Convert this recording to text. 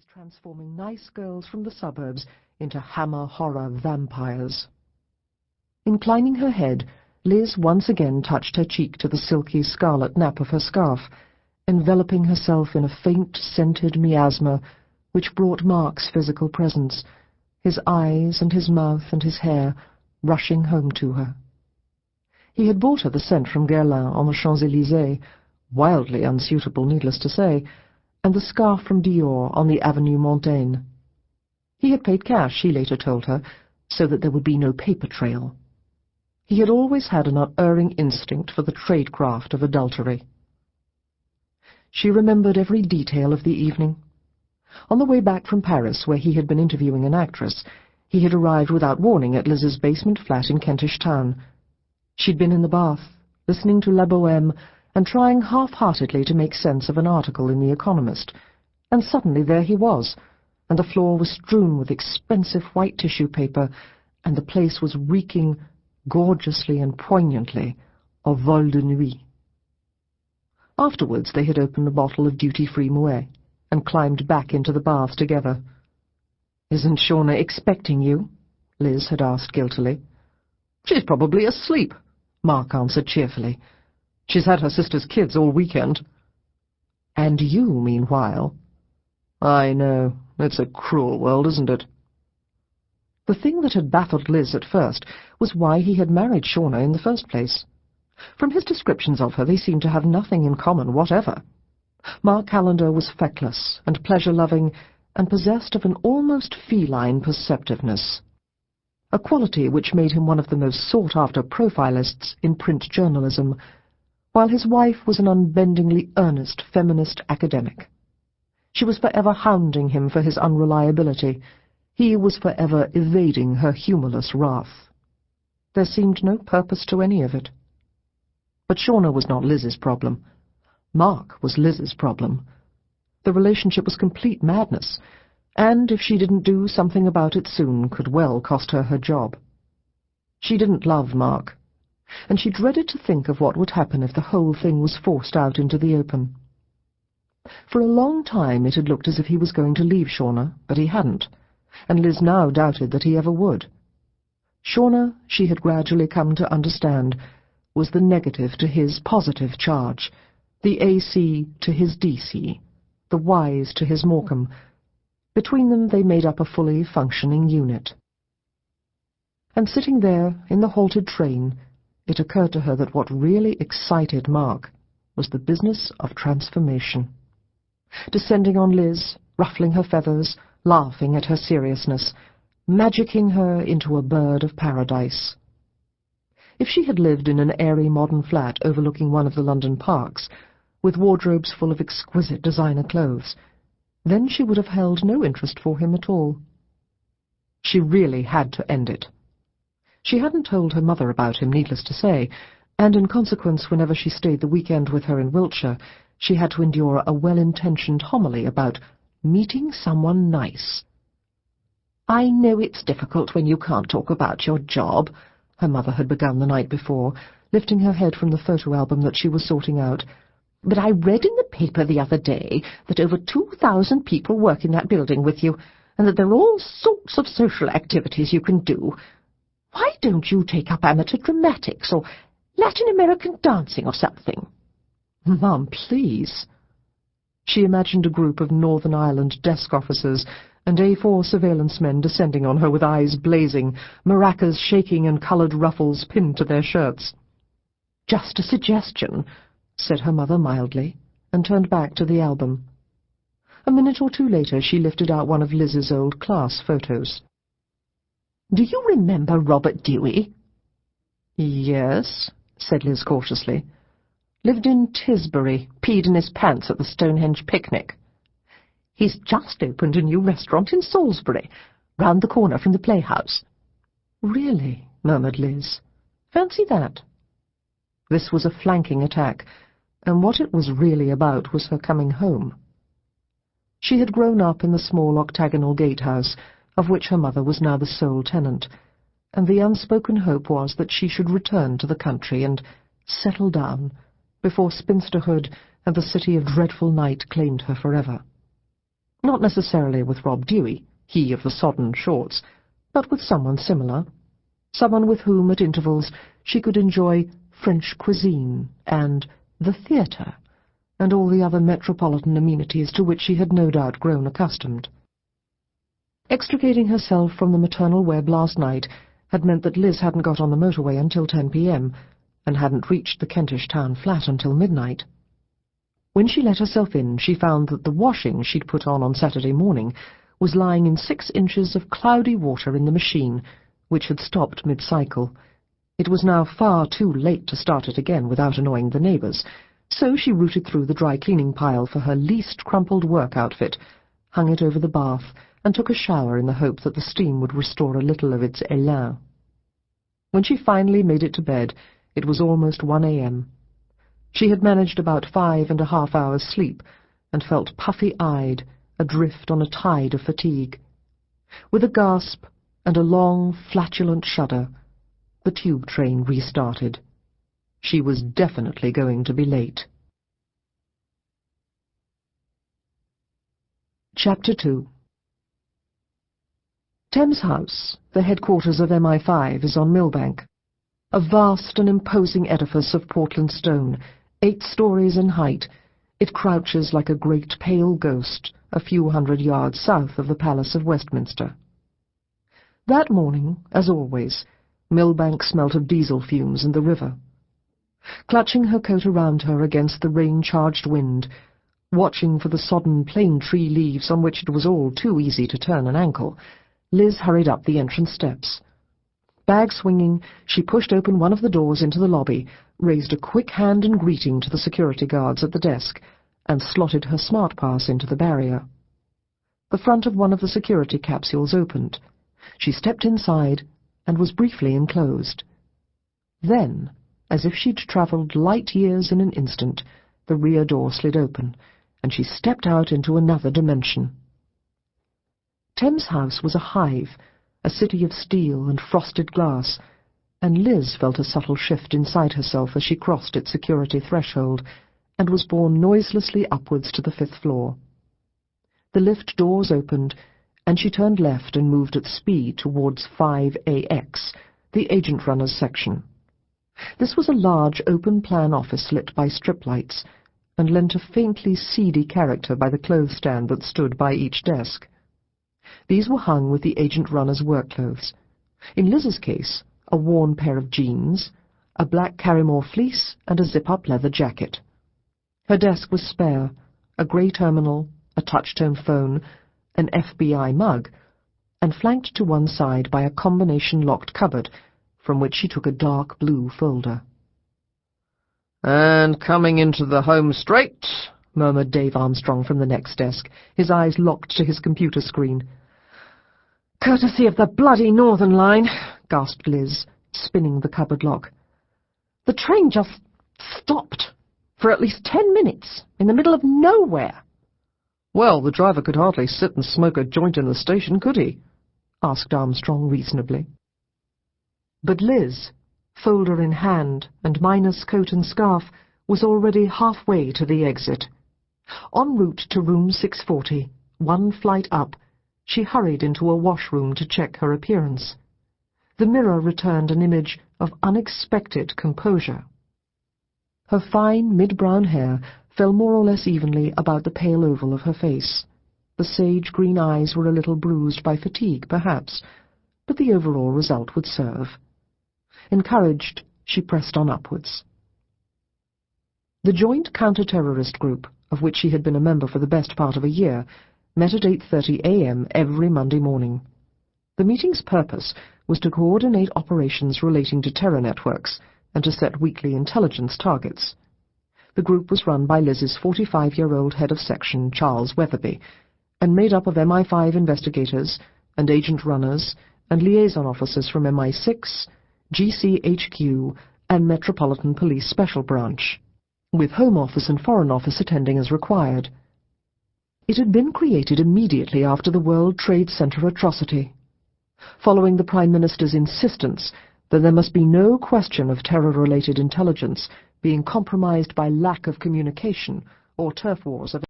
always transforming nice girls from the suburbs into hammer horror vampires. Inclining her head, Liz once again touched her cheek to the silky scarlet nap of her scarf, enveloping herself in a faint, scented miasma which brought Mark's physical presence, his eyes and his mouth and his hair rushing home to her. He had bought her the scent from Guerlain on the Champs-Élysées, wildly unsuitable, needless to say, and the scarf from Dior on the Avenue Montaigne. He had paid cash, she later told her, so that there would be no paper trail. He had always had an unerring instinct for the tradecraft of adultery. She remembered every detail of the evening. On the way back from Paris, where he had been interviewing an actress, he had arrived without warning at Liz's basement flat in Kentish Town. She'd been in the bath, listening to La Bohème, and trying half-heartedly to make sense of an article in The Economist, and suddenly there he was, and the floor was strewn with expensive white tissue paper, and the place was reeking gorgeously and poignantly of vol de nuit. Afterwards they had opened a bottle of duty-free Moet, and climbed back into the bath together. "Isn't Shauna expecting you?" Liz had asked guiltily. "She's probably asleep," Mark answered cheerfully. "She's had her sister's kids all weekend." "And you, meanwhile." "I know. It's a cruel world, isn't it?" The thing that had baffled Liz at first was why he had married Shauna in the first place. From his descriptions of her, they seemed to have nothing in common whatever. Mark Callender was feckless and pleasure-loving, and possessed of an almost feline perceptiveness, a quality which made him one of the most sought-after profilists in print journalism, while his wife was an unbendingly earnest feminist academic. She was forever hounding him for his unreliability. He was forever evading her humorless wrath. There seemed no purpose to any of it. But Shauna was not Liz's problem. Mark was Liz's problem. The relationship was complete madness, and if she didn't do something about it soon, could well cost her her job. She didn't love Mark, and she dreaded to think of what would happen if the whole thing was forced out into the open. For a long time it had looked as if he was going to leave Shauna, but he hadn't, and Liz now doubted that he ever would. Shauna, she had gradually come to understand, was the negative to his positive charge, the AC to his DC, the Wise to his Morecambe. Between them they made up a fully functioning unit. And sitting there in the halted train, it occurred to her that what really excited Mark was the business of transformation. Descending on Liz, ruffling her feathers, laughing at her seriousness, magicking her into a bird of paradise. If she had lived in an airy modern flat overlooking one of the London parks, with wardrobes full of exquisite designer clothes, then she would have held no interest for him at all. She really had to end it. She hadn't told her mother about him, needless to say, and in consequence, whenever she stayed the weekend with her in Wiltshire, she had to endure a well-intentioned homily about meeting someone nice. "I know it's difficult when you can't talk about your job," her mother had begun the night before, lifting her head from the photo album that she was sorting out, "but I read in the paper the other day that over 2,000 people work in that building with you, and that there are all sorts of social activities you can do. Why don't you take up amateur dramatics or Latin American dancing or something?" "Mum, please." She imagined a group of Northern Ireland desk officers and A4 surveillance men descending on her with eyes blazing, maracas shaking and coloured ruffles pinned to their shirts. "Just a suggestion," said her mother mildly, and turned back to the album. A minute or two later she lifted out one of Liz's old class photos. "Do you remember Robert Dewey?" "Yes," said Liz cautiously. "Lived in Tisbury, peed in his pants at the Stonehenge picnic." "He's just opened a new restaurant in Salisbury, round the corner from the playhouse." "Really?" murmured Liz. "Fancy that." This was a flanking attack, and what it was really about was her coming home. She had grown up in the small octagonal gatehouse, of which her mother was now the sole tenant, and the unspoken hope was that she should return to the country and settle down before spinsterhood and the city of dreadful night claimed her forever. Not necessarily with Rob Dewey, he of the sodden shorts, but with someone similar, someone with whom at intervals she could enjoy French cuisine and the theatre, and all the other metropolitan amenities to which she had no doubt grown accustomed. Extricating herself from the maternal web last night had meant that Liz hadn't got on the motorway until 10 p.m. and hadn't reached the Kentish town flat until midnight. When she let herself in, she found that the washing she'd put on Saturday morning was lying in 6 inches of cloudy water in the machine, which had stopped mid-cycle. It was now far too late to start it again without annoying the neighbours, so she rooted through the dry-cleaning pile for her least crumpled work outfit, hung it over the bath, and took a shower in the hope that the steam would restore a little of its élan. When she finally made it to bed, it was almost 1 a.m. She had managed about 5.5 hours' sleep, and felt puffy-eyed, adrift on a tide of fatigue. With a gasp and a long, flatulent shudder, the tube train restarted. She was definitely going to be late. Chapter 2. Thames House, the headquarters of MI5, is on Millbank, a vast and imposing edifice of Portland stone, 8 stories in height. It crouches like a great pale ghost a few hundred yards south of the Palace of Westminster. That morning, as always, Millbank smelt of diesel fumes and the river. Clutching her coat around her against the rain-charged wind, watching for the sodden plane tree leaves on which it was all too easy to turn an ankle, Liz hurried up the entrance steps. Bag swinging, she pushed open one of the doors into the lobby, raised a quick hand in greeting to the security guards at the desk, and slotted her smart pass into the barrier. The front of one of the security capsules opened. She stepped inside and was briefly enclosed. Then, as if she'd travelled light years in an instant, the rear door slid open, and she stepped out into another dimension. Thames House was a hive, a city of steel and frosted glass, and Liz felt a subtle shift inside herself as she crossed its security threshold and was borne noiselessly upwards to the 5th floor. The lift doors opened, and she turned left and moved at speed towards 5AX, the agent runner's section. This was a large open-plan office lit by strip lights, and lent a faintly seedy character by the clothes stand that stood by each desk. These were hung with the agent runner's work clothes. In Liz's case, a worn pair of jeans, a black Carrymore fleece, and a zip-up leather jacket. Her desk was spare, a grey terminal, a touch-tone phone, an FBI mug, and flanked to one side by a combination-locked cupboard, from which she took a dark blue folder. "And coming into the home straight," murmured Dave Armstrong from the next desk, his eyes locked to his computer screen. "Courtesy of the bloody Northern Line," gasped Liz, spinning the cupboard lock. "The train just stopped for at least 10 minutes in the middle of nowhere." "Well, the driver could hardly sit and smoke a joint in the station, could he?" asked Armstrong reasonably. But Liz, folder in hand and minus coat and scarf, was already halfway to the exit. En route to room 640, 1 flight up, she hurried into a washroom to check her appearance. The mirror returned an image of unexpected composure. Her fine mid-brown hair fell more or less evenly about the pale oval of her face. The sage-green eyes were a little bruised by fatigue, perhaps, but the overall result would serve. Encouraged, she pressed on upwards. The joint counter-terrorist group, of which she had been a member for the best part of a year, met at 8:30 a.m. every Monday morning. The meeting's purpose was to coordinate operations relating to terror networks and to set weekly intelligence targets. The group was run by Liz's 45-year-old head of section, Charles Weatherby, and made up of MI5 investigators and agent runners and liaison officers from MI6, GCHQ, and Metropolitan Police Special Branch, with Home Office and Foreign Office attending as required. It had been created immediately after the World Trade Center atrocity, following the Prime Minister's insistence that there must be no question of terror-related intelligence being compromised by lack of communication or turf wars of